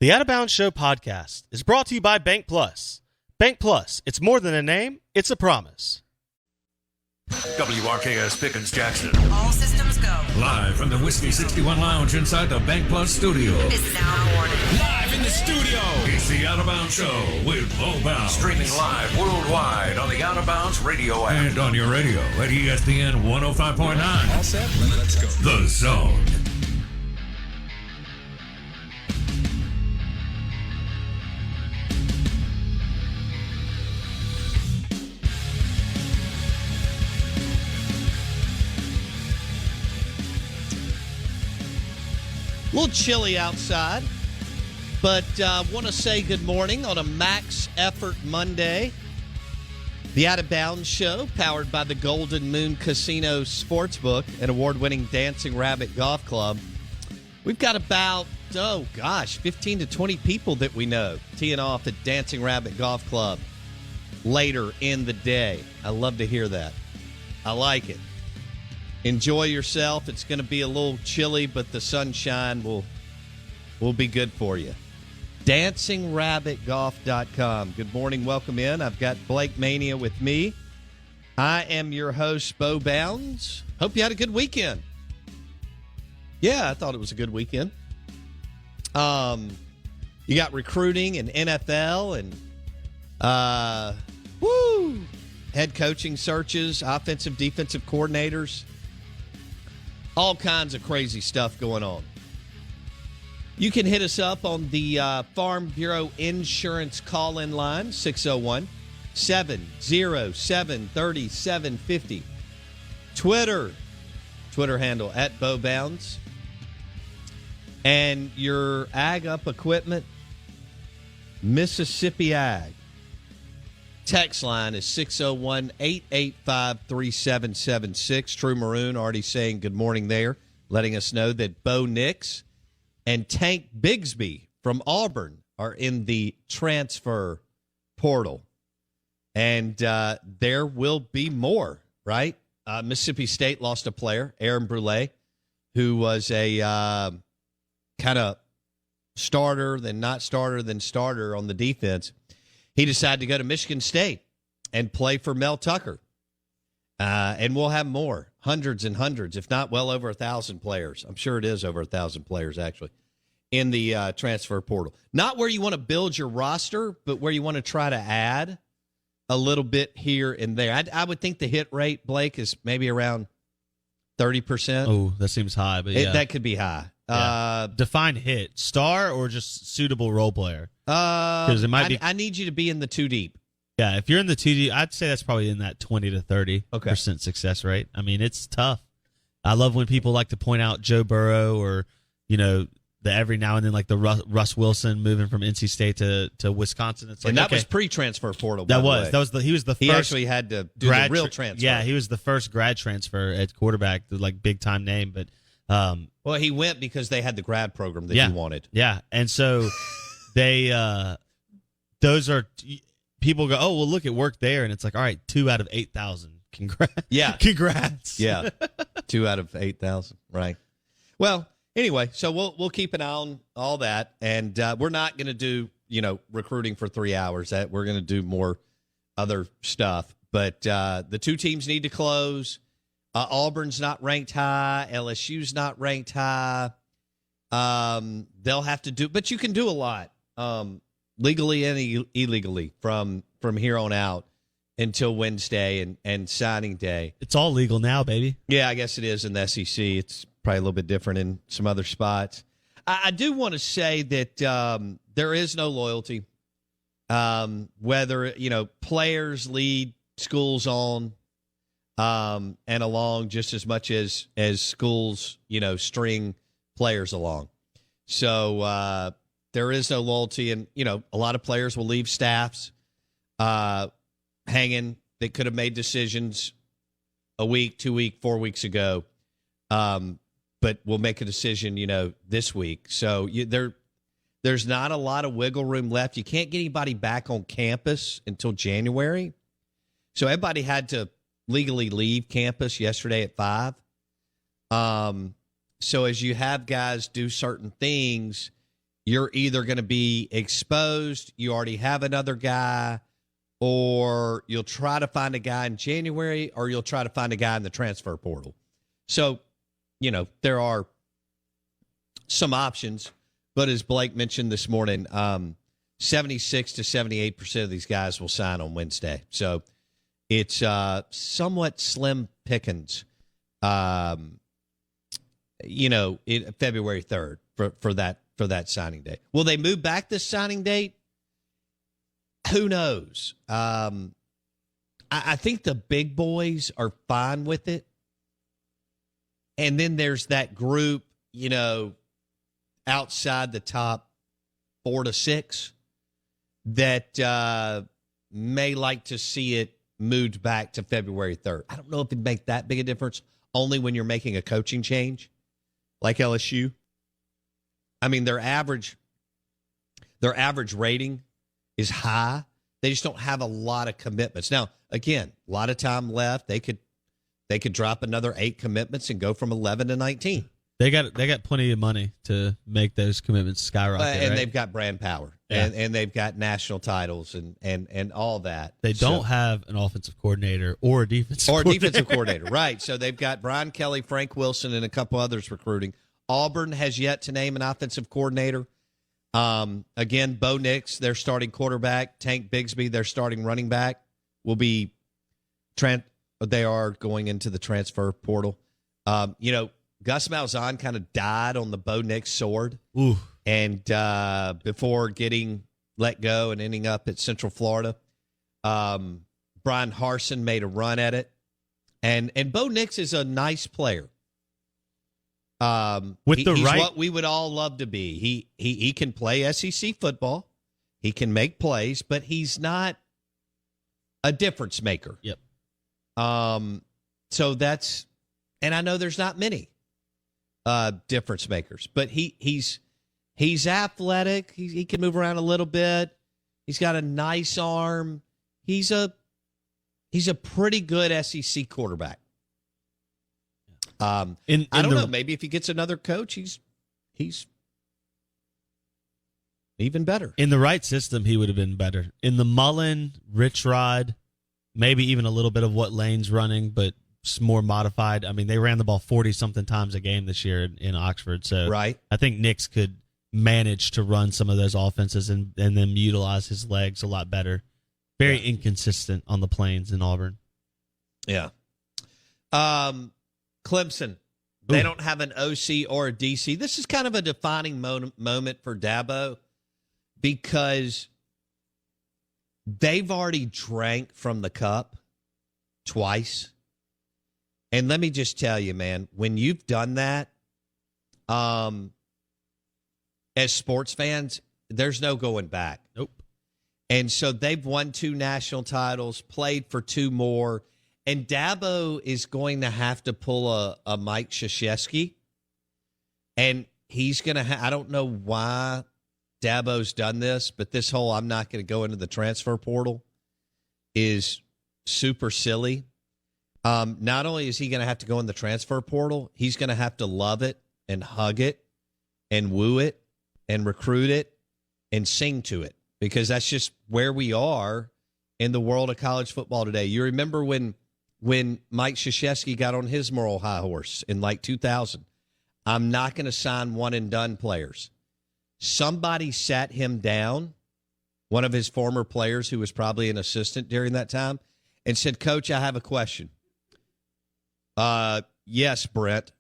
The Out of Bounds Show podcast is brought to you by BankPlus. BankPlus, it's more than a name, it's a promise. WRKS Pickens Jackson. All systems go. Live from the Whiskey 61 Lounge inside the BankPlus Studio. This is now recorded. Live in the studio. It's the Out of Bounds Show with Bo Bounds. Streaming live worldwide on the Out of Bounds radio app. And on your radio at ESPN 105.9. All set? Let's go. The Zone. A little chilly outside, but want to say good morning on a max effort Monday. The Out of Bounds Show, powered by the Golden Moon Casino Sportsbook and award-winning Dancing Rabbit Golf Club. We've got about, 15 to 20 people that we know teeing off at Dancing Rabbit Golf Club later in the day. I love to hear that. I like it. Enjoy yourself. It's going to be a little chilly, but the sunshine will be good for you. DancingRabbitGolf.com. Good morning. Welcome in. I've got Blake Mania with me. I am your host, Bo Bounds. Hope you had a good weekend. Yeah, I thought it was a good weekend. You got recruiting and NFL and head coaching searches, offensive, defensive coordinators. All kinds of crazy stuff going on. You can hit us up on the Farm Bureau Insurance call-in line, 601-707-3750. Twitter handle at Bo Bounds. And your Ag Up equipment, Mississippi Ag. Text line is 601-885-3776. True Maroon already saying good morning there, letting us know that Bo Nix and Tank Bigsby from Auburn are in the transfer portal. And there will be more, right? Mississippi State lost a player, Aaron Brule, who was a kind of starter, then not starter, then starter on the defense. He decided to go to Michigan State and play for Mel Tucker. And we'll have more, hundreds and hundreds, if not well over 1,000 players. I'm sure it is over 1,000 players, actually, in the transfer portal. Not where you want to build your roster, but where you want to try to add a little bit here and there. I would think the hit rate, Blake, is maybe around 30%. Oh, that seems high, but yeah. That could be high. Yeah. Define hit. Star or just suitable role player? Because it might be. I need you to be in the 2 deep. Yeah, if you're in the 2 deep, I'd say that's probably in that 20 to 30% success rate. I mean, it's tough. I love when people like to point out Joe Burrow or, the every now and then like the Russ Wilson moving from NC State to Wisconsin. It's like, and that was pre-transfer portal. He was the first. He actually had to do the real transfer. Yeah, he was the first grad transfer at quarterback, the like big time name, but. Well, he went because they had the grad program that he wanted. Yeah, and so they those are people go, oh well, look, it worked there, and it's like, all right, 2 out of 8,000. Congrats. Yeah, congrats. Yeah, 2 out of 8,000. Right. Well, anyway, so we'll keep an eye on all that, and we're not going to do recruiting for 3 hours. That we're going to do more other stuff, but the 2 teams need to close. Auburn's not ranked high. LSU's not ranked high. They'll have to do, but you can do a lot legally and illegally from here on out until Wednesday and signing day. It's all legal now, baby. Yeah, I guess it is in the SEC. It's probably a little bit different in some other spots. I do want to say that there is no loyalty. Whether players lead schools on. And along just as much as schools, string players along. So there is no loyalty, and a lot of players will leave staffs hanging that could have made decisions a week, 2 weeks, 4 weeks ago, but will make a decision, this week. So there's not a lot of wiggle room left. You can't get anybody back on campus until January. So everybody had to legally leave campus yesterday at 5. So as you have guys do certain things, you're either going to be exposed, you already have another guy, or you'll try to find a guy in January, or you'll try to find a guy in the transfer portal. So, there are some options, but as Blake mentioned this morning, 76 to 78% of these guys will sign on Wednesday. So it's somewhat slim pickings, in February 3rd for that signing day. Will they move back this signing date? Who knows? I think the big boys are fine with it. And then there's that group, outside the top 4 to 6 that may like to see it moved back to February 3rd. I don't know if it'd make that big a difference, only when you're making a coaching change like LSU. I mean, their average rating is high. They just don't have a lot of commitments. Now, again, a lot of time left. They could drop another 8 commitments and go from 11 to 19. They got plenty of money to make those commitments skyrocket, and right? they've got brand power, and they've got national titles and all that. They don't have an offensive coordinator or a defensive coordinator, right? So they've got Brian Kelly, Frank Wilson, and a couple others recruiting. Auburn has yet to name an offensive coordinator. Again, Bo Nix, their starting quarterback, Tank Bigsby, their starting running back, will be they are going into the transfer portal. Gus Malzahn kind of died on the Bo Nix sword. Ooh. And before getting let go and ending up at Central Florida, Brian Harsin made a run at it. And Bo Nix is a nice player. He's what we would all love to be. He can play SEC football. He can make plays, but he's not a difference maker. Yep. So that's, and I know there's not many difference makers, but he's athletic. He can move around a little bit. He's got a nice arm. He's a pretty good SEC quarterback. I don't know. Maybe if he gets another coach, he's even better. In the right system, he would have been better. In the Mullen, Rich Rod, maybe even a little bit of what Lane's running, but more modified. I mean, they ran the ball 40-something times a game this year in Oxford. So right. I think Nix could manage to run some of those offenses and then utilize his legs a lot better. Very inconsistent on the plains in Auburn. Yeah. Clemson, they don't have an OC or a DC. This is kind of a defining moment for Dabo because they've already drank from the cup twice. And let me just tell you, man, when you've done that, as sports fans, there's no going back. Nope. And so they've won 2 national titles, played for 2 more. And Dabo is going to have to pull a Mike Krzyzewski. And he's going to I don't know why Dabo's done this, but this whole I'm not going to go into the transfer portal is super silly. Not only is he going to have to go in the transfer portal, he's going to have to love it and hug it and woo it and recruit it and sing to it because that's just where we are in the world of college football today. You remember when Mike Krzyzewski got on his moral high horse in like 2000, I'm not going to sign one-and-done players. Somebody sat him down, one of his former players who was probably an assistant during that time, and said, Coach, I have a question. Yes, Brent.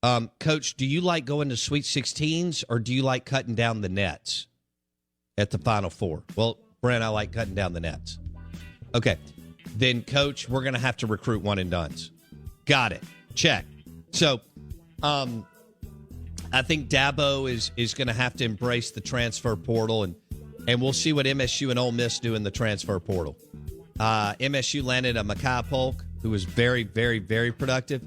Coach, do you like going to Sweet 16s or do you like cutting down the nets at the Final Four? Well, Brent, I like cutting down the nets. Okay. Then, Coach, we're going to have to recruit one-and-dones. Got it. Check. So, I think Dabo is going to have to embrace the transfer portal, and we'll see what MSU and Ole Miss do in the transfer portal. MSU landed a Mekhi Polk, who was very, very, very productive.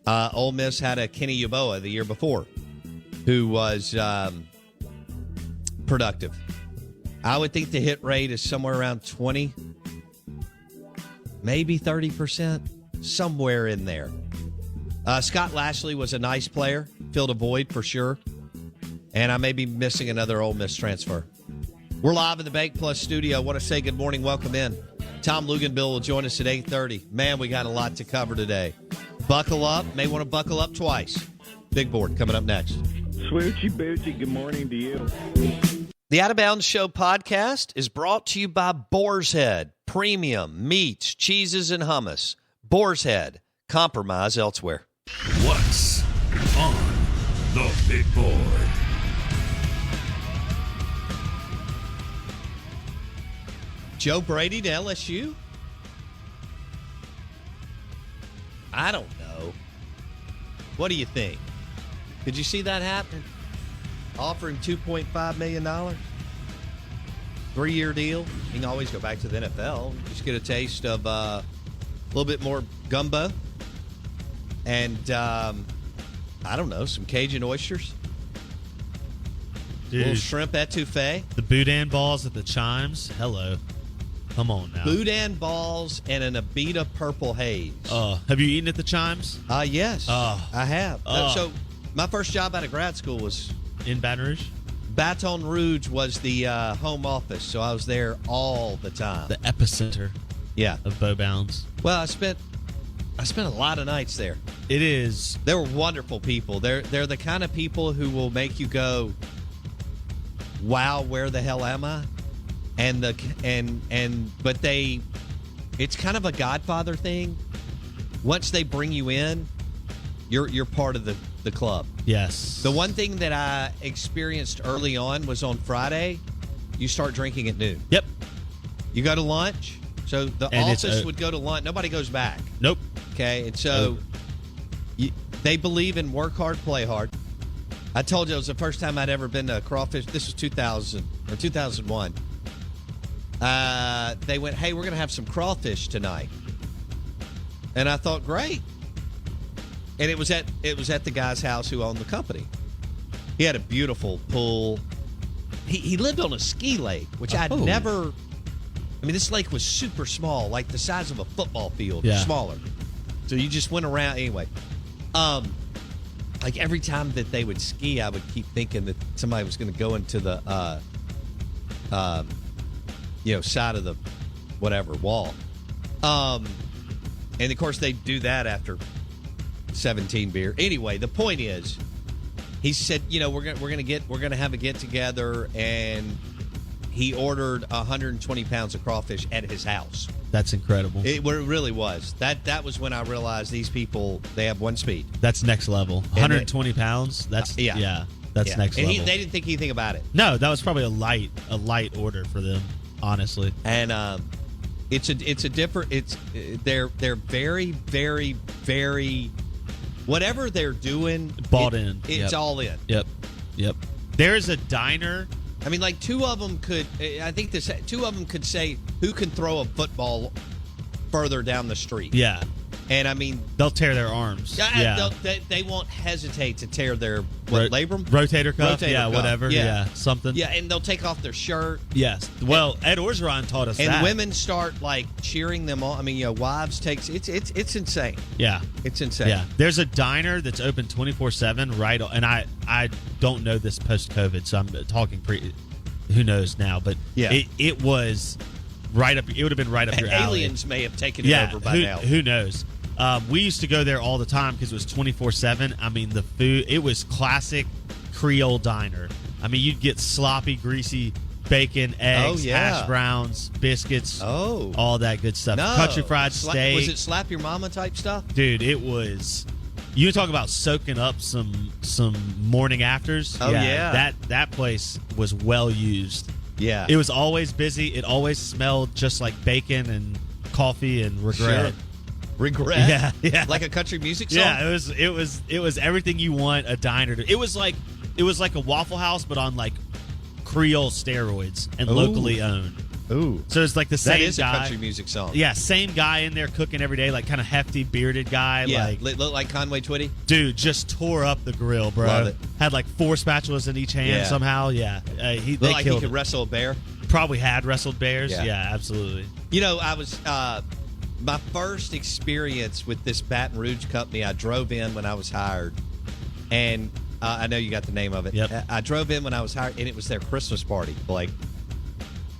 Ole Miss had a Kenny Yeboah the year before, who was productive. I would think the hit rate is somewhere around 20, maybe 30%, somewhere in there. Scott Lashley was a nice player, filled a void for sure. And I may be missing another Ole Miss transfer. We're live in the BankPlus Studio. I want to say good morning. Welcome in. Tom Luganbill will join us at 8:30. Man, we got a lot to cover today. Buckle up. May want to buckle up twice. Big board coming up next. Swoochy Boochie, good morning to you. The Out of Bounds Show podcast is brought to you by Boar's Head. Premium meats, cheeses, and hummus. Boar's Head. Compromise elsewhere. What's on the big board? Joe Brady to LSU? I don't know. What do you think? Could you see that happening? Offer him $2.5 million? 3-year deal? He can always go back to the NFL. Just get a taste of a little bit more gumbo. And, I don't know, some Cajun oysters. Dude, little shrimp etouffee. the boudin balls at the Chimes. Hello. Come on now. Boudin balls and an Abita purple haze. Have you eaten at the Chimes? Yes, I have. So my first job out of grad school was In Baton Rouge? Baton Rouge was the home office, so I was there all the time. The epicenter Yeah. of bow bounds. Well, I spent a lot of nights there. It is. They were wonderful people. They're the kind of people who will make you go, "Wow, where the hell am I?" But it's kind of a Godfather thing. Once they bring you in, you're part of the club. Yes. The one thing that I experienced early on was on Friday, you start drinking at noon. Yep. You go to lunch. So the And it's office would go to lunch. Nobody goes back. Nope. Okay. And so they believe in work hard, play hard. I told you it was the first time I'd ever been to a crawfish. This was 2000 or 2001. They went, "Hey, we're going to have some crawfish tonight." And I thought, great. And it was at the guy's house who owned the company. He had a beautiful pool. He lived on a ski lake, which I'd never. I mean, this lake was super small, like the size of a football field, Yeah. smaller. So you just went around anyway. Like every time that they would ski, I would keep thinking that somebody was going to go into the, side of the whatever wall. And of course they do that after 17 beer. Anyway, the point is, he said, we're gonna have a get together, and he ordered 120 pounds of crawfish at his house. That's incredible. It really was. That was when I realized these people, they have one speed. That's next level. 120 pounds. That's yeah. That's next and level. they didn't think anything about it. No, that was probably a light order for them, honestly. And it's a different. They're very, very, very. Whatever they're doing, Bought in. It's Yep. all in. Yep. There is a diner. I mean, like two of them could. I think two of them could say who can throw a football further down the street. Yeah. And I mean, They'll tear their arms. Yeah. they won't hesitate to tear their labrum, rotator cuff. Rotator yeah, cuff. whatever. Yeah. Something. Yeah, and they'll take off their shirt. Yes. Well, Ed Orgeron taught us And that. women start like cheering them on. I mean, wives takes it's insane. Yeah. It's insane. Yeah. There's a diner that's open 24/7 right on, and I don't know this post COVID, so I'm talking who knows now, but Yeah. it was right up. It would have been right up your alley. Aliens may have taken it over by now. Who knows? We used to go there all the time because it was 24/7. I mean, the food, it was classic Creole diner. I mean, you'd get sloppy, greasy bacon, eggs, hash browns, biscuits, all that good stuff. No. Country fried steak. Was it slap your mama type stuff? Dude, it was. You talk about soaking up some morning afters. Oh, yeah. That place was well used. Yeah. It was always busy. It always smelled just like bacon and coffee and regret. Sure. Regret? Yeah. Like a country music song? Yeah, it was everything you want a diner to. It was like a Waffle House, but on like Creole steroids and locally owned. Ooh. So it's like the same That is guy. a country music song. Yeah, same guy in there cooking every day, like kind of hefty, bearded guy. Yeah. Like, Look like Conway Twitty? dude, just tore up the grill, bro. Love it. Had like 4 spatulas in each hand Yeah. somehow. Yeah, they Look like he killed could it. wrestle a bear? Probably had wrestled bears. Yeah. Yeah, absolutely. I was my first experience with this Baton Rouge company. I drove in when I was hired, and I know you got the name of it. Yep. I drove in when I was hired, and it was their Christmas party, Blake.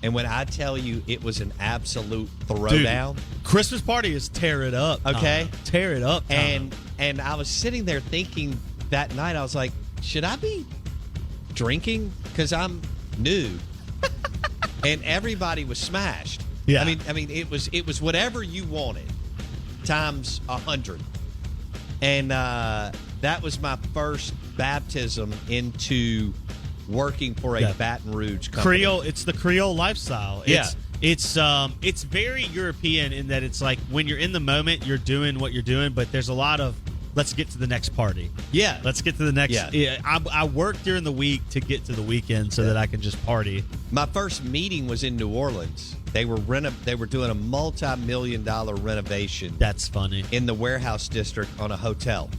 And when I tell you it was an absolute throwdown. Dude, Christmas party is tear it up. Okay. Tear it up. And I was sitting there thinking that night, I was like, should I be drinking? Because I'm new. And everybody was smashed. Yeah. I mean, it was whatever you wanted times 100. And that was my first baptism into working for a Baton Rouge company. Creole, it's the Creole lifestyle. Yeah. It's very European in that it's like when you're in the moment, you're doing what you're doing, but there's a lot of let's get to the next party. Yeah. Let's get to the next. Yeah. I work during the week to get to the weekend so that I can just party. My first meeting was in New Orleans. They were doing a multi-million-dollar renovation. That's funny. In the warehouse district on a hotel.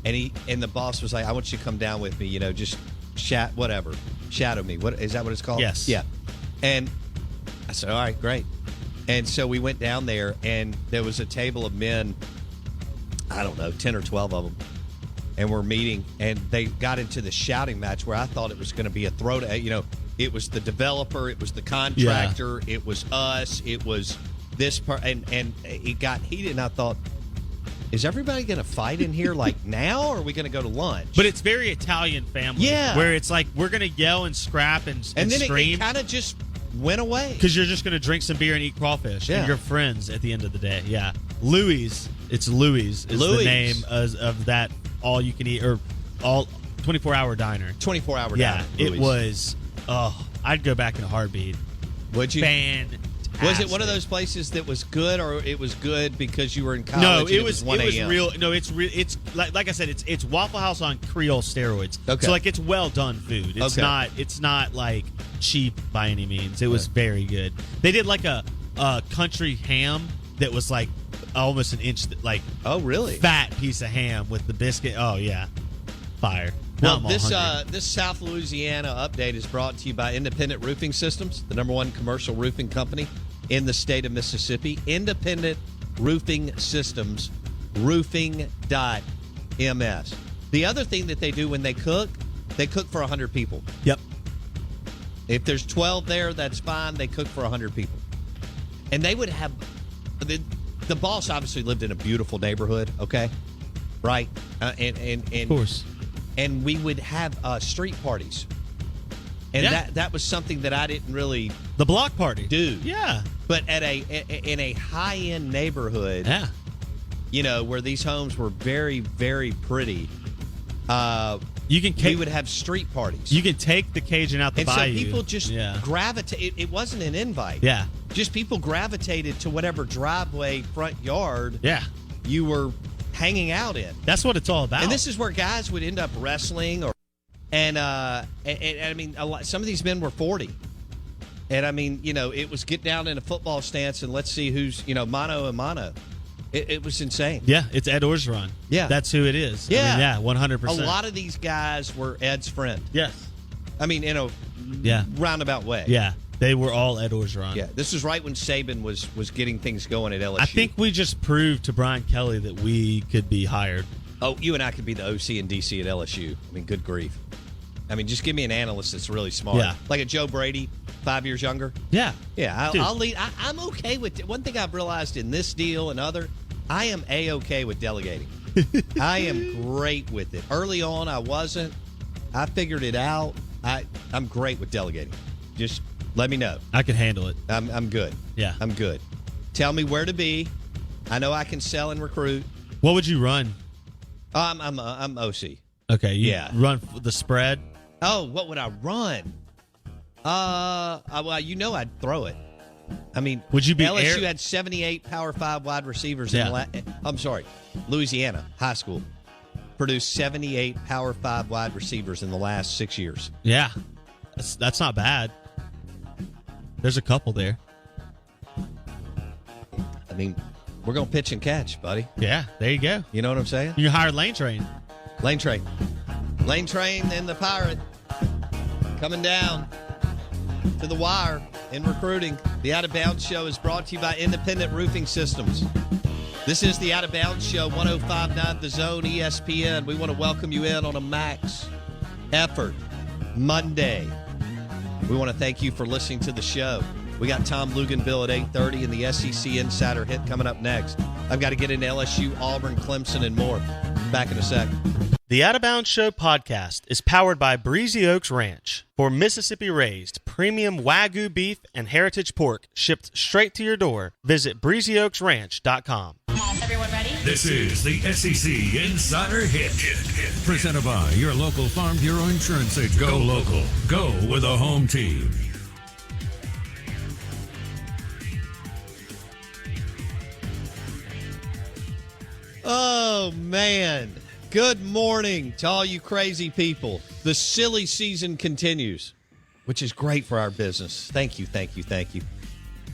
And the boss was like, I want you to come down with me, just shadow me. What is that what it's called? Yes. Yeah. And I said, all right, great. And so we went down there, and there was a table of men, I don't know, 10 or 12 of them. And we're meeting, and they got into the shouting match where I thought it was going to be a throwdown. It was the developer, it was the contractor, It was us, it was this part, and it got heated, and I thought, is everybody going to fight in here like now, or are we going to go to lunch? But it's very Italian family. Yeah. Where it's like, we're going to yell and scrap and then scream. it kind of just went away. Because you're just going to drink some beer and eat crawfish. Yeah. And you're friends at the end of the day. Yeah. Louis. It's Louis is the name of that all-you-can-eat or all 24-hour diner. 24-hour diner. Yeah. Louis. It was, I'd go back in a heartbeat. Would you? Fantastic. Was it one of those places that was good, or it was good because you were in college? No, and it was 1 a.m.? real. No, it's real. It's like I said, it's Waffle House on Creole steroids. Okay. So like it's well done food. It's not like cheap by any means. It was very good. They did like a country ham that was like almost an inch, like oh really fat piece of ham with the biscuit. Oh yeah, fire. Well, this South Louisiana update is brought to you by Independent Roofing Systems, the #1 commercial roofing company in the state of Mississippi. Independent Roofing Systems, roofing.ms. The other thing that they do when they cook for 100 people. Yep. If there's 12 there, that's fine. They cook for 100 people. And they would have the boss obviously lived in a beautiful neighborhood, okay? Right? And of course. And we would have street parties. And that was something that I didn't really the block party do. Yeah. But in a high-end neighborhood, where these homes were very, very pretty, we would have street parties. You can take the Cajun out the bayou. And so people just gravitate. It wasn't an invite. Yeah. Just people gravitated to whatever driveway, front yard you were hanging out in. That's what it's all about. And this is where guys would end up wrestling, and I mean, some of these men were 40. And I mean, it was get down in a football stance and let's see who's, mano a mano. It was insane. Yeah, it's Ed Orgeron. Yeah. That's who it is. Yeah. I mean, 100%. A lot of these guys were Ed's friend. Yes. I mean, in a roundabout way. Yeah. They were all Ed Orgeron. Yeah. This was right when Saban was getting things going at LSU. I think we just proved to Brian Kelly that we could be hired. Oh, you and I could be the OC and DC at LSU. I mean, good grief. I mean, just give me an analyst that's really smart. Yeah. Like a Joe Brady, 5 years younger. Yeah. Yeah, I'll lead. I'm okay with it. One thing I've realized in this deal and other, I am A-okay with delegating. I am great with it. Early on, I wasn't. I figured it out. I'm great with delegating. Just let me know. I can handle it. I'm good. Yeah. I'm good. Tell me where to be. I know I can sell and recruit. What would you run? I'm OC. Okay. You run the spread? Oh, what would I run? Well, I'd throw it. I mean, would you be LSU had 78 Power 5 wide receivers in I'm sorry, Louisiana high school produced 78 Power 5 wide receivers in the last 6 years. Yeah. That's not bad. There's a couple there. I mean, we're going to pitch and catch, buddy. Yeah, there you go. You know what I'm saying? You hired Lane Train. Lane Train and the Pirate coming down to the wire in recruiting. The Out of Bounds Show is brought to you by Independent Roofing Systems. This is the Out of Bounds Show, 105.9 The Zone, ESPN. We want to welcome you in on a max effort Monday. We want to thank you for listening to the show. We got Tom Luganville at 8:30 and the SEC Insider Hit coming up next. I've got to get into LSU, Auburn, Clemson, and more. Back in a sec. The Out of Bounds Show podcast is powered by Breezy Oaks Ranch. For Mississippi-raised premium Wagyu beef and heritage pork shipped straight to your door, visit breezyoaksranch.com. Everyone ready? This is the SEC Insider Hit. Presented by your local Farm Bureau Insurance agent. Go local. Go with a home team. Oh, man. Good morning to all you crazy people. The silly season continues, which is great for our business. Thank you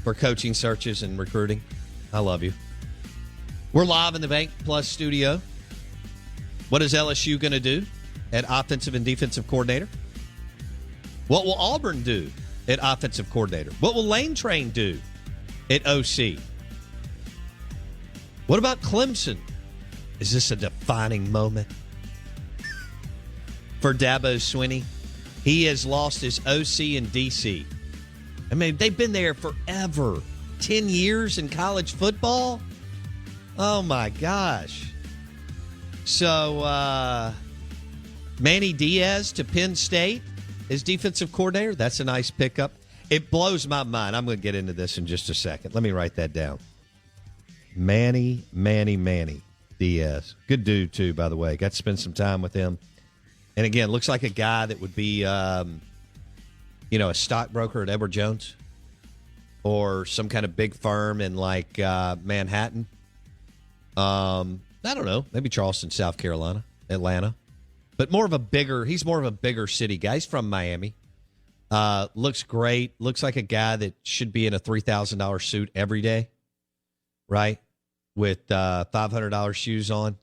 for coaching searches and recruiting. I love you. We're live in the BankPlus Studio. What is LSU going to do at offensive and defensive coordinator? What will Auburn do at offensive coordinator? What will Lane Train do at OC? What about Clemson? Is this a defining moment for Dabo Swinney? He has lost his OC and DC. I mean, they've been there forever. 10 years in college football? Oh, my gosh. So, Manny Diaz to Penn State as defensive coordinator. That's a nice pickup. It blows my mind. I'm going to get into this in just a second. Let me write that down. Manny Diaz. Good dude, too, by the way. Got to spend some time with him. And, again, looks like a guy that would be, a stockbroker at Edward Jones or some kind of big firm in, like, Manhattan. I don't know. Maybe Charleston, South Carolina, Atlanta. But he's more of a bigger city guy. He's from Miami. Looks great. Looks like a guy that should be in a $3,000 suit every day, right? With $500 shoes on.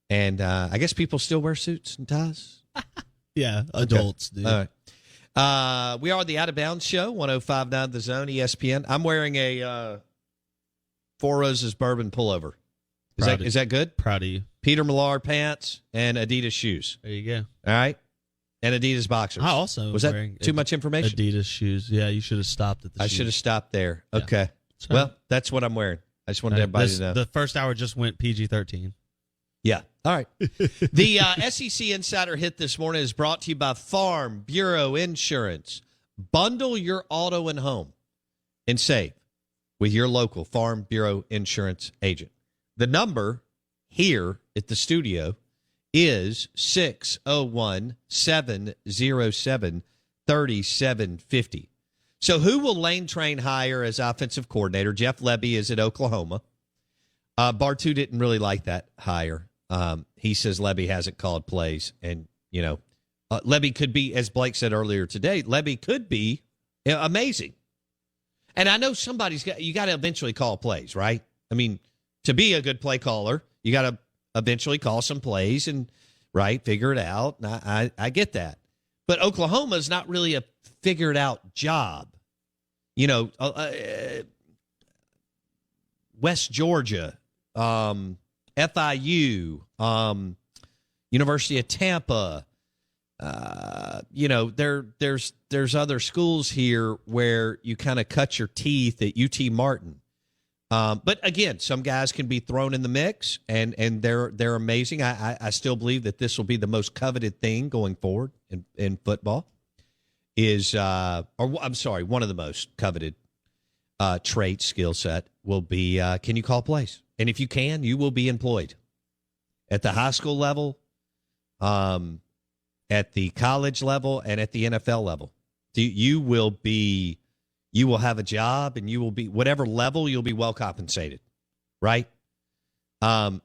And I guess people still wear suits and ties. Yeah, adults do. All right. We are the Out of Bounds Show, 105.9 The Zone, ESPN. I'm wearing a Four Roses bourbon pullover. Is that good? Proud of you. Peter Millar pants and Adidas shoes. There you go. All right. And Adidas boxers. I also was that too much information? Adidas shoes. Yeah, you should have stopped at the shoes. I should have stopped there. Yeah. Okay. So, well, that's what I'm wearing. I just wanted everybody to know. The first hour just went PG-13. Yeah. All right. The SEC Insider Hit this morning is brought to you by Farm Bureau Insurance. Bundle your auto and home and save with your local Farm Bureau Insurance agent. The number here at the studio is 601-707-3750. So who will Lane Train hire as offensive coordinator? Jeff Lebby is at Oklahoma. Bartu didn't really like that hire. He says Lebby hasn't called plays. And, Lebby could be, as Blake said earlier today, Lebby could be amazing. And I know you got to eventually call plays, right? I mean, to be a good play caller, you got to eventually call some plays and, right, figure it out. And I get that. But Oklahoma is not really a figured out job. West Georgia, FIU, University of Tampa, there's other schools here where you kind of cut your teeth at UT Martin. But again, some guys can be thrown in the mix, and they're amazing. I still believe that this will be the most coveted thing going forward in football. One of the most coveted trait, skill set will be can you call plays? And if you can, you will be employed at the high school level, at the college level, and at the NFL level. You will have a job, and you will be whatever level, you'll be well compensated, right? I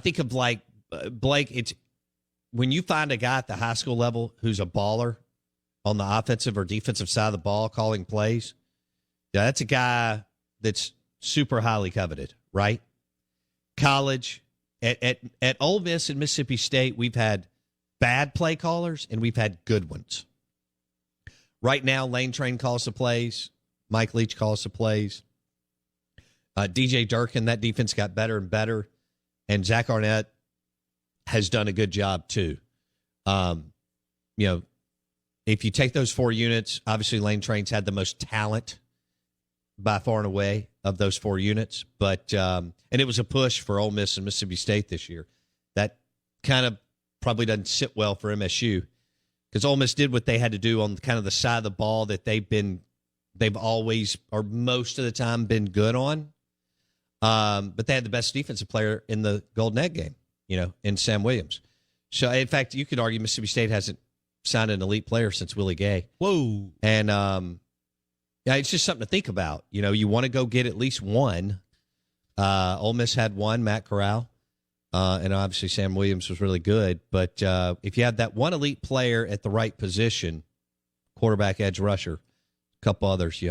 think of like Blake. It's when you find a guy at the high school level who's a baller on the offensive or defensive side of the ball calling plays. Yeah, that's a guy that's super highly coveted, right? College at Ole Miss and Mississippi State, we've had bad play callers and we've had good ones. Right now, Lane Train calls the plays. Mike Leach calls the plays. DJ Durkin, that defense got better and better, and Zach Arnett has done a good job too. If you take those 4 units, obviously Lane Train's had the most talent by far and away of those 4 units, but and it was a push for Ole Miss and Mississippi State this year. That kind of probably doesn't sit well for MSU because Ole Miss did what they had to do on kind of the side of the ball that they've always or most of the time been good on. But they had the best defensive player in the Golden Egg game, in Sam Williams. So, in fact, you could argue Mississippi State hasn't signed an elite player since Willie Gay. Whoa. And, it's just something to think about. You want to go get at least one. Ole Miss had one, Matt Corral. And obviously Sam Williams was really good. But if you have that one elite player at the right position, quarterback, edge rusher, a couple others,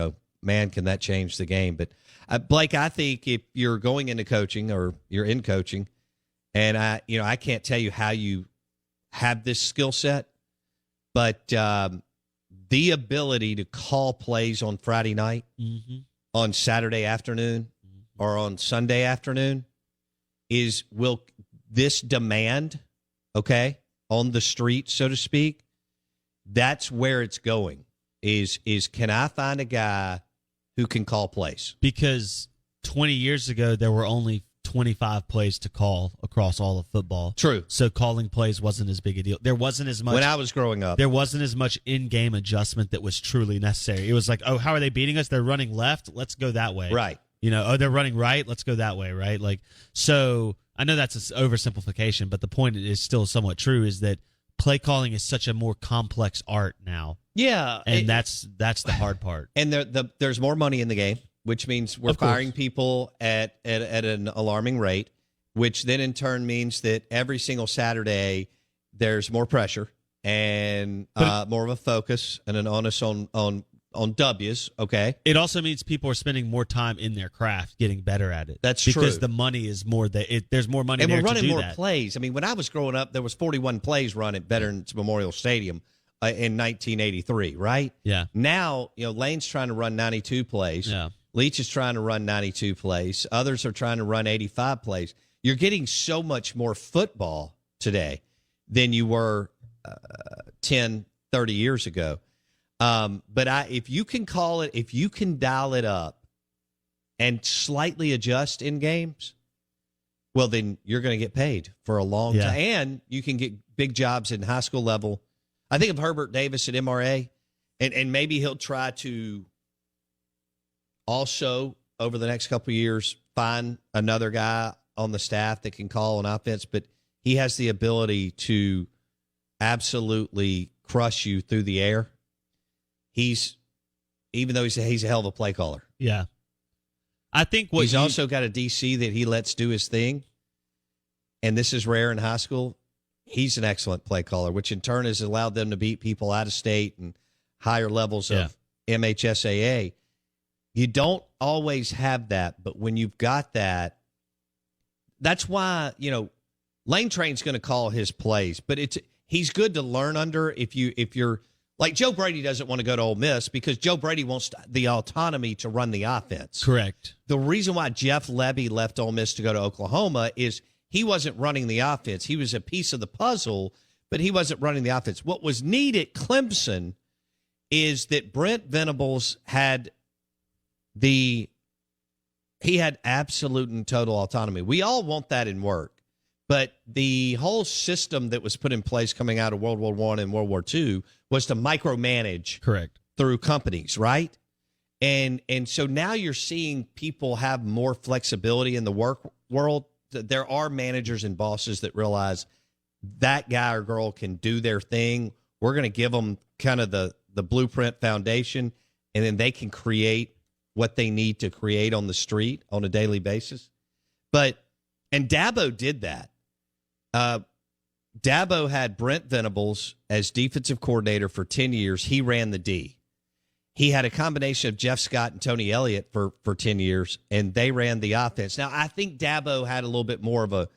man, can that change the game. But, Blake, I think if you're going into coaching or you're in coaching, and I can't tell you how you have this skill set, but the ability to call plays on Friday night, on Saturday afternoon, or on Sunday afternoon will this demand, on the street, so to speak, that's where it's going. Is can I find a guy who can call plays? Because 20 years ago, there were only 25 plays to call across all of football. True. So calling plays wasn't as big a deal. There wasn't as much. When I was growing up, there wasn't as much in-game adjustment that was truly necessary. It was like, oh, how are they beating us? They're running left. Let's go that way. Right. They're running right. Let's go that way. Right. So I know that's an oversimplification, but the point is still somewhat true, is that play calling is such a more complex art now. Yeah. And that's the hard part. And there's more money in the game, which means we're firing people at an alarming rate, which then in turn means that every single Saturday there's more pressure and more of a focus and an onus on W's, okay? It also means people are spending more time in their craft, getting better at it. That's true. Because the money is more there's more money and there we're running to do more that. plays. I mean, when I was growing up, there was 41 plays run at Veterans Memorial Stadium in 1983, right? Yeah. Now, Lane's trying to run 92 plays. Yeah. Leach is trying to run 92 plays. Others are trying to run 85 plays. You're getting so much more football today than you were 10, 30 years ago. But if you can call it, if you can dial it up and slightly adjust in games, well, then you're going to get paid for a long time. And you can get big jobs in high school level. I think of Herbert Davis at MRA, and maybe he'll try to also, over the next couple of years, find another guy on the staff that can call an offense. But he has the ability to absolutely crush you through the air. Even though he's a hell of a play caller. Yeah. I think he's also got a DC that he lets do his thing. And this is rare in high school. He's an excellent play caller, which in turn has allowed them to beat people out of state and higher levels of MHSAA. You don't always have that, but when you've got that, that's why, Lane Train's going to call his plays, but he's good to learn under if you're like Joe Brady doesn't want to go to Ole Miss because Joe Brady wants the autonomy to run the offense. Correct. The reason why Jeff Levy left Ole Miss to go to Oklahoma is he wasn't running the offense. He was a piece of the puzzle, but he wasn't running the offense. What was neat at Clemson is that Brent Venables had absolute and total autonomy. We all want that in work, but the whole system that was put in place coming out of World War I and World War II was to micromanage through companies, right? And so now you're seeing people have more flexibility in the work world. There are managers and bosses that realize that guy or girl can do their thing. We're going to give them kind of the blueprint foundation, and then they can create what they need to create on the street on a daily basis. And Dabo did that. Dabo had Brent Venables as defensive coordinator for 10 years. He ran the D. He had a combination of Jeff Scott and Tony Elliott for 10 years, and they ran the offense. Now, I think Dabo had a little bit more of a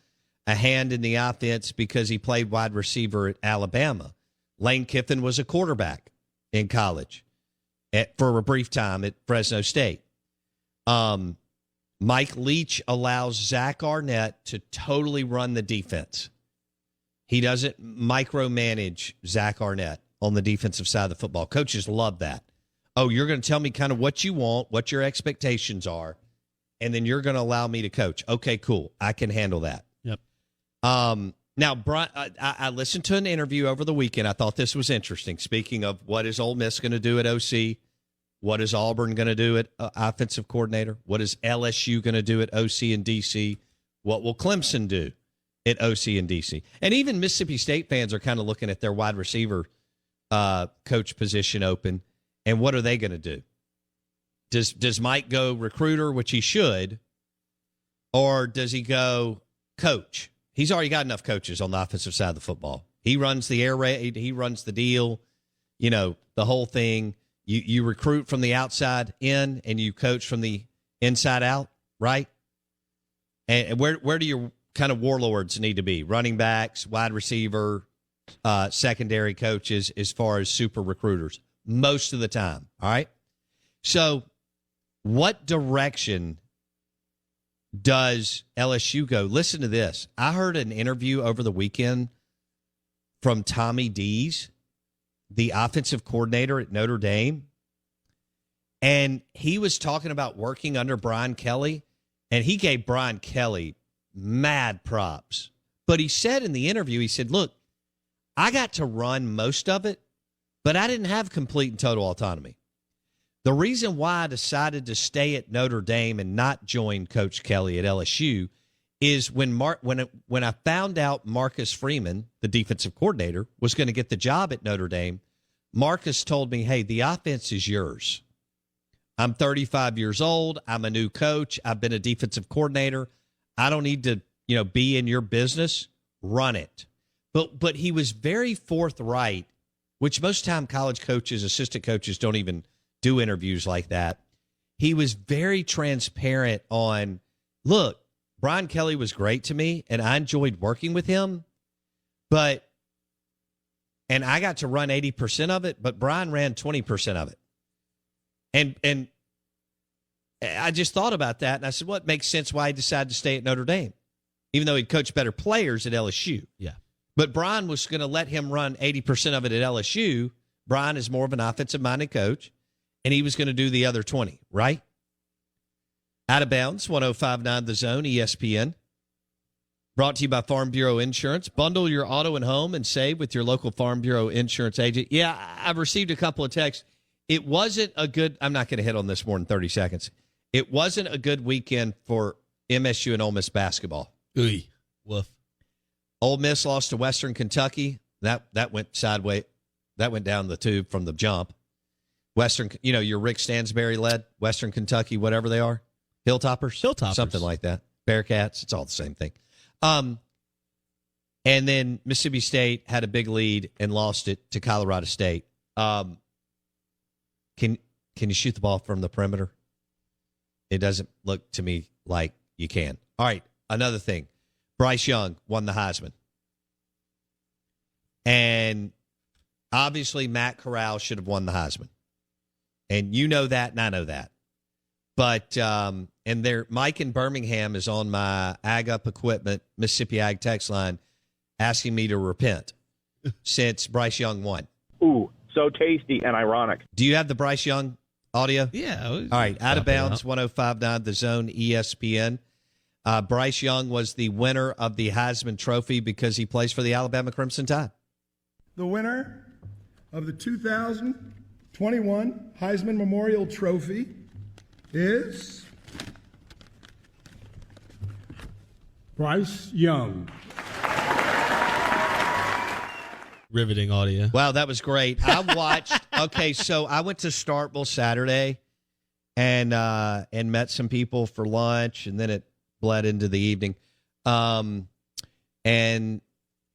hand in the offense because he played wide receiver at Alabama. Lane Kiffin was a quarterback in college for a brief time at Fresno State. Mike Leach allows Zach Arnett to totally run the defense. He doesn't micromanage Zach Arnett on the defensive side of the football. Coaches love that. Oh, you're going to tell me kind of what you want, what your expectations are, and then you're going to allow me to coach. Okay, cool. I can handle that. Yep. Now, Brian, I listened to an interview over the weekend. I thought this was interesting. Speaking of what is Ole Miss going to do at OC, what is Auburn going to do at offensive coordinator, what is LSU going to do at OC and DC, what will Clemson do at OC and DC? And even Mississippi State fans are kind of looking at their wide receiver coach position open, and what are they going to do? Does Mike go recruiter, which he should, or does he go coach? He's already got enough coaches on the offensive side of the football. He runs the air raid. He runs the deal, the whole thing. You recruit from the outside in and you coach from the inside out, right? And where do your kind of warlords need to be? Running backs, wide receiver, secondary coaches as far as super recruiters most of the time, all right? So what direction does LSU go? Listen to this. I heard an interview over the weekend from Tommy Dees, the offensive coordinator at Notre Dame, and he was talking about working under Brian Kelly, and he gave Brian Kelly mad props. But he said in the interview, he said, look, I got to run most of it, but I didn't have complete and total autonomy. The reason why I decided to stay at Notre Dame and not join Coach Kelly at LSU is when I found out Marcus Freeman, the defensive coordinator, was going to get the job at Notre Dame, Marcus told me, hey, the offense is yours. I'm 35 years old. I'm a new coach. I've been a defensive coordinator. I don't need to, be in your business. Run it. But he was very forthright, which most time college coaches, assistant coaches don't even do interviews like that. He was very transparent on, look, Brian Kelly was great to me, and I enjoyed working with him, and I got to run 80% of it, but Brian ran 20% of it. And I just thought about that, and I said, well, it makes sense why he decided to stay at Notre Dame, even though he'd coached better players at LSU. Yeah. But Brian was going to let him run 80% of it at LSU. Brian is more of an offensive-minded coach, and he was going to do the other 20, right? Out of bounds, 105.9 The Zone, ESPN. Brought to you by Farm Bureau Insurance. Bundle your auto and home and save with your local Farm Bureau insurance agent. Yeah, I've received a couple of texts. It wasn't a good – I'm not going to hit on this more than 30 seconds. It wasn't a good weekend for MSU and Ole Miss basketball. Ooh, woof. Ole Miss lost to Western Kentucky. That went sideways. That went down the tube from the jump. Western, your Rick Stansberry-led Western Kentucky, whatever they are. Hilltoppers? Something like that. Bearcats. It's all the same thing. And then Mississippi State had a big lead and lost it to Colorado State. Can you shoot the ball from the perimeter? It doesn't look to me like you can. All right, another thing. Bryce Young won the Heisman. And obviously Matt Corral should have won the Heisman. And you know that, and I know that. But, Mike in Birmingham is on my Ag Up Equipment, Mississippi Ag text line, asking me to repent since Bryce Young won. Ooh, so tasty and ironic. Do you have the Bryce Young audio? Yeah. All right, out of bounds, 105.9 The Zone, ESPN. Bryce Young was the winner of the Heisman Trophy because he plays for the Alabama Crimson Tide. The winner of the 2021 Heisman Memorial Trophy is Bryce Young. Riveting audio. Wow, that was great. I watched. Okay, so I went to Starkville Saturday and met some people for lunch, and then it bled into the evening. And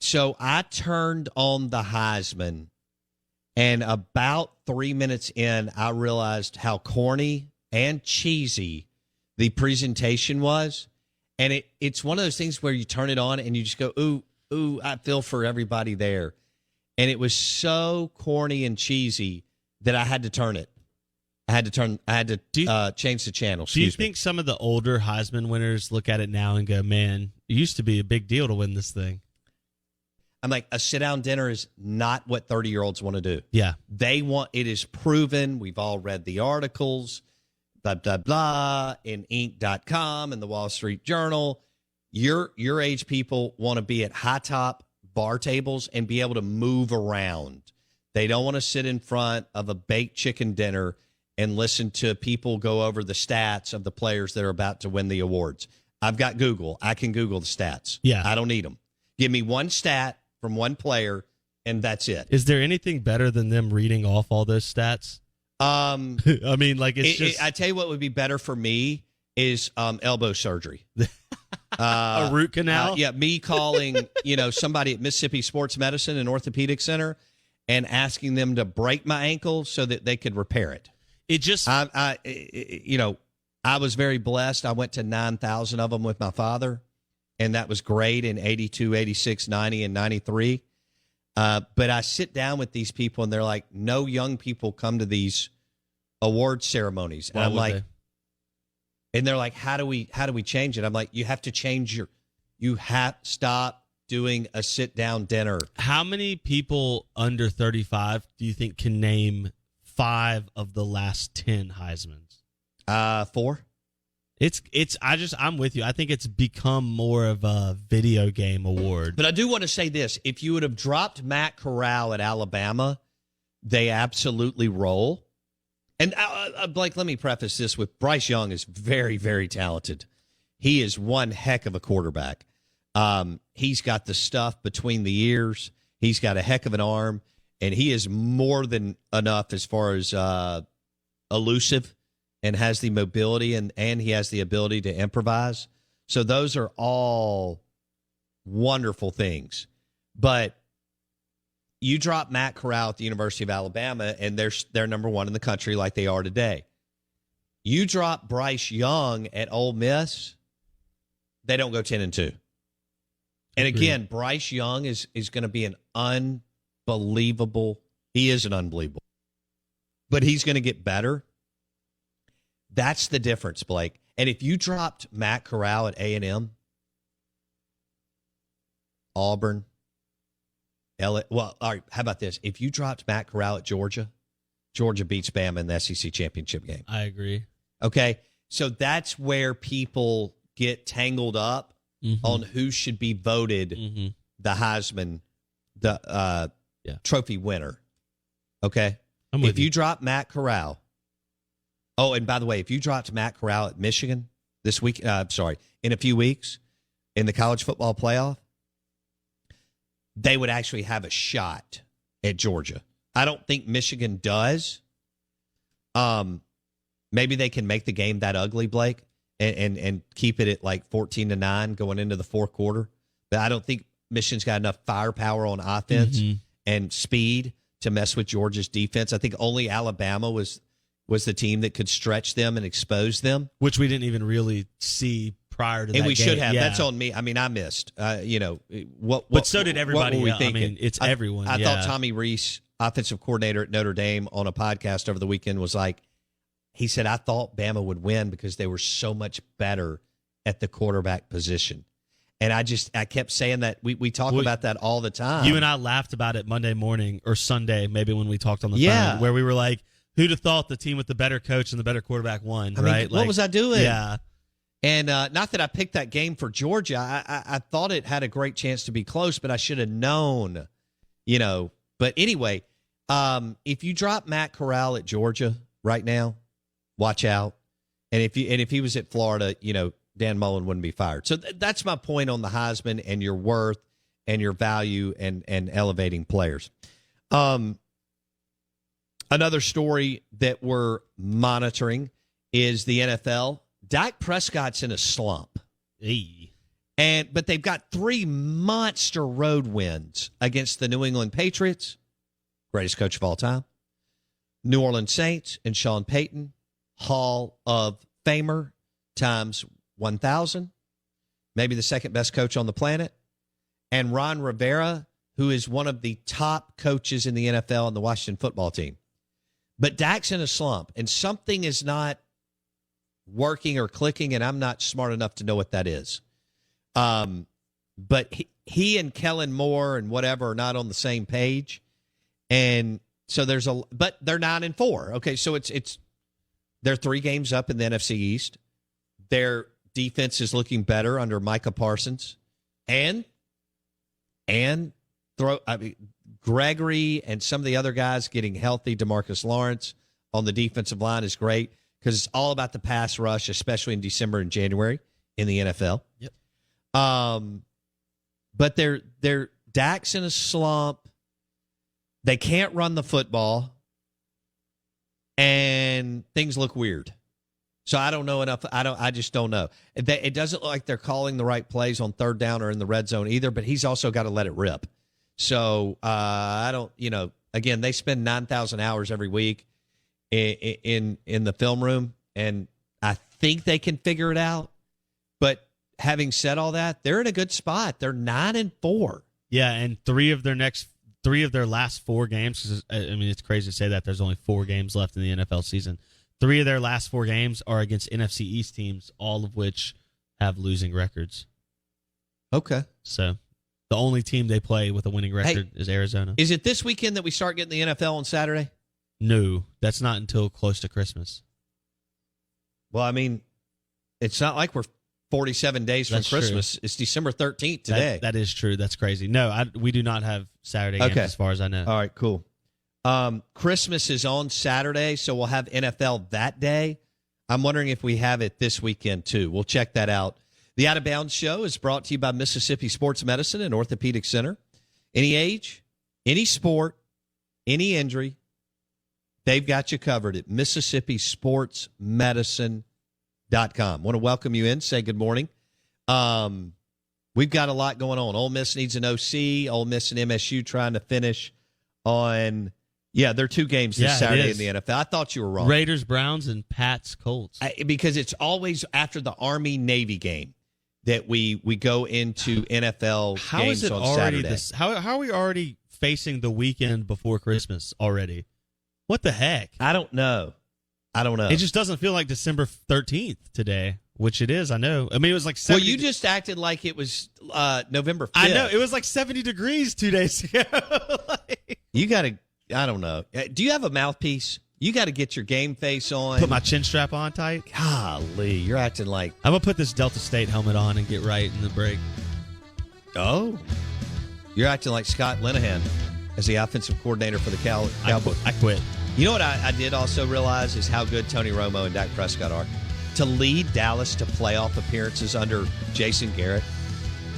so I turned on the Heisman, and about 3 minutes in, I realized how corny and cheesy the presentation was. And it's one of those things where you turn it on and you just go, ooh, I feel for everybody there. And it was so corny and cheesy that I had to turn it. I had to change the channel. Do you think some of the older Heisman winners look at it now and go, man, it used to be a big deal to win this thing? I'm like, a sit-down dinner is not what 30-year-olds want to do. Yeah. It is proven. We've all read the articles, blah, blah, blah, in Inc.com and the Wall Street Journal. Your age people want to be at high-top bar tables and be able to move around. They don't want to sit in front of a baked chicken dinner and listen to people go over the stats of the players that are about to win the awards. I've got Google. I can Google the stats. Yeah. I don't need them. Give me one stat from one player, and that's it. Is there anything better than them reading off all those stats? I mean, like, I tell you what would be better for me is elbow surgery. A root canal? Yeah, me calling, somebody at Mississippi Sports Medicine and Orthopedic Center and asking them to break my ankle so that they could repair it. It just, I was very blessed. I went to 9,000 of them with my father, and that was great in 82, 86, 90, and 93. But I sit down with these people, and they're like, no young people come to these award ceremonies. And I'm like, and they're like, how do we change it? I'm like, you have to change stop doing a sit down dinner. How many people under 35 do you think can name 5 of the last 10 Heismans? 4. I'm with you. I think it's become more of a video game award. But I do want to say this. If you would have dropped Matt Corral at Alabama, they absolutely roll. And Blake, let me preface this with Bryce Young is very, very talented. He is one heck of a quarterback. He's got the stuff between the ears. He's got a heck of an arm. And he is more than enough as far as elusive and has the mobility and he has the ability to improvise. So those are all wonderful things. But you drop Matt Corral at the University of Alabama, and they're number 1 in the country like they are today. You drop Bryce Young at Ole Miss, they don't go 10-2. And again, Bryce Young is going to be an unbelievable. He is an unbelievable. But he's going to get better. That's the difference, Blake. And if you dropped Matt Corral at A&M, Auburn, all right, how about this? If you dropped Matt Corral at Georgia, Georgia beats Bama in the SEC championship game. I agree. Okay, so that's where people get tangled up on who should be voted the Heisman, trophy winner. Okay, if you drop Matt Corral. Oh, and by the way, if you dropped Matt Corral at Michigan this week, in a few weeks in the college football playoff, they would actually have a shot at Georgia. I don't think Michigan does. Maybe they can make the game that ugly, Blake, and keep it at like 14-9 going into the fourth quarter. But I don't think Michigan's got enough firepower on offense and speed to mess with Georgia's defense. I think only Alabama was the team that could stretch them and expose them. Which we didn't even really see prior to that game. And we should have. Yeah. That's on me. I mean, I missed. But so did everybody. What were we thinking? I mean, it's everyone. I thought Tommy Rees, offensive coordinator at Notre Dame, on a podcast over the weekend was like, he said, I thought Bama would win because they were so much better at the quarterback position. And I kept saying that. We talk about that all the time. You and I laughed about it Monday morning or Sunday, maybe when we talked on the phone, where we were like, who'd have thought the team with the better coach and the better quarterback won, right? What was I doing? Yeah. And not that I picked that game for Georgia. I thought it had a great chance to be close, but I should have known, But anyway, if you drop Matt Corral at Georgia right now, watch out. And if he was at Florida, Dan Mullen wouldn't be fired. So that's my point on the Heisman and your worth and your value and elevating players. Another story that we're monitoring is the NFL. Dak Prescott's in a slump. But they've got 3 monster road wins against the New England Patriots, greatest coach of all time, New Orleans Saints, and Sean Payton, Hall of Famer times 1,000, maybe the second best coach on the planet, and Ron Rivera, who is one of the top coaches in the NFL and the Washington football team. But Dak's in a slump, and something is not working or clicking, and I'm not smart enough to know what that is. But he and Kellen Moore and whatever are not on the same page, and so but they're 9-4. Okay, so they're 3 games up in the NFC East. Their defense is looking better under Micah Parsons, and Gregory and some of the other guys getting healthy. DeMarcus Lawrence on the defensive line is great because it's all about the pass rush, especially in December and January in the NFL. Yep. But they're Dak's in a slump. They can't run the football, and things look weird. So I don't know enough. I just don't know. It doesn't look like they're calling the right plays on third down or in the red zone either. But he's also got to let it rip. So I don't. Again, they spend 9,000 hours every week in the film room, and I think they can figure it out. But having said all that, they're in a good spot. They're 9-4. Yeah, and 3 of their last 4 games. 'Cause, I mean, it's crazy to say that there's only 4 games left in the NFL season. 3 of their last 4 games are against NFC East teams, all of which have losing records. Okay. So the only team they play with a winning record is Arizona. Is it this weekend that we start getting the NFL on Saturday? No, that's not until close to Christmas. Well, I mean, it's not like we're 47 days from Christmas. True. It's December 13th today. That is true. That's crazy. No, we do not have Saturday games as far as I know. All right, cool. Christmas is on Saturday, so we'll have NFL that day. I'm wondering if we have it this weekend, too. We'll check that out. The Out of Bounds Show is brought to you by Mississippi Sports Medicine and Orthopedic Center. Any age, any sport, any injury, they've got you covered at MississippiSportsMedicine.com. Want to welcome you in, say good morning. We've got a lot going on. Ole Miss needs an OC. Ole Miss and MSU trying to finish on... Yeah, there are 2 games this Saturday in the NFL. I thought you were wrong. Raiders, Browns, and Pats, Colts. Because it's always after the Army-Navy game that we go into NFL games on Saturday. How are we already facing the weekend before Christmas already? What the heck? I don't know. It just doesn't feel like December 13th today, which it is, I know. I mean, it was like 70. Well, you just acted like it was November 5th. I know. It was like 70 degrees 2 days ago. You got to... I don't know. Do you have a mouthpiece? You got to get your game face on. Put my chin strap on tight. Golly, you're acting like... I'm going to put this Delta State helmet on and get right in the break. Oh. You're acting like Scott Linehan as the offensive coordinator for the Cowboys. I quit. You know what I did also realize is how good Tony Romo and Dak Prescott are. To lead Dallas to playoff appearances under Jason Garrett.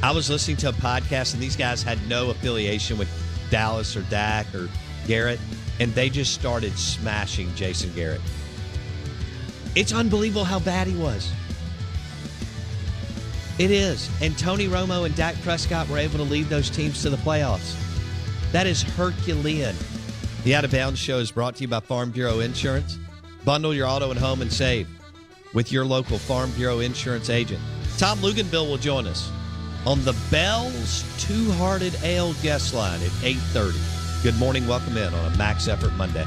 I was listening to a podcast, and these guys had no affiliation with Dallas or Dak or Garrett, and they just started smashing Jason Garrett. It's unbelievable how bad he was. It is. And Tony Romo and Dak Prescott were able to lead those teams to the playoffs. That is Herculean. The Out of Bounds Show is brought to you by Farm Bureau Insurance. Bundle your auto and home and save with your local Farm Bureau Insurance agent. Tom Luganville will join us on the Bell's Two-Hearted Ale guest line at 8:30. Good morning. Welcome in on a Max Effort Monday.